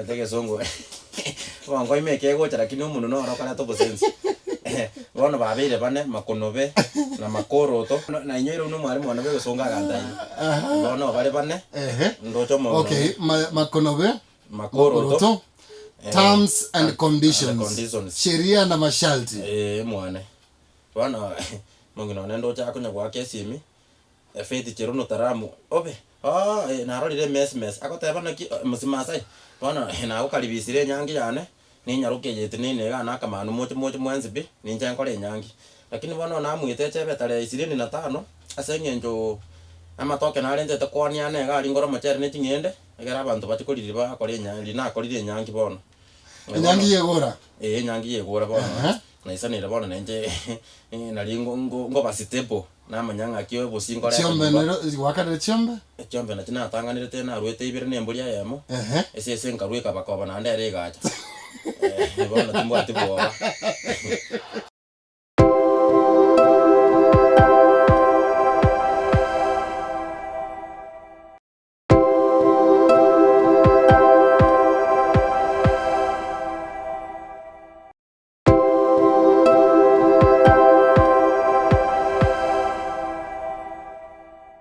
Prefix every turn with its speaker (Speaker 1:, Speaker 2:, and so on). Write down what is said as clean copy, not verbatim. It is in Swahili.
Speaker 1: tege songo wango imeke gocha lakini umuntu no rokana to busensi bono babire bane makonobe na makoroto na inyero no mwari mwana bego songa gandai bono bale bane ndocho mo
Speaker 2: okay makonobe
Speaker 1: makoroto
Speaker 2: terms and conditions sheria na masharti
Speaker 1: mwane bono mungino nendo cha kunya kwa kesimi Faith Cherono Taramu obe narorire mes akoteba naki musimasai bono na ukaribisire nyangi yane ni nyaruke yete ni nega na kamanu mocho mwenzibi ni njankore nyangi lakini bono namwite chebe tare 25 asengenjo amatoke narenze te kwania nega ringoro machere ni tingende egera abantu batikorire ba kore nyangi na korire nyangi bono
Speaker 2: nyangi yegora
Speaker 1: nyangi yegora bono na isanire bono nenje na ringo ngo basitepo na manyanga kiyo busingore
Speaker 2: chombe nero wakare chombe
Speaker 1: na tina tanganire tena rwete ibire nemburia yemo ese nkarweka bakoba na ndere gacha bono timbo atiboba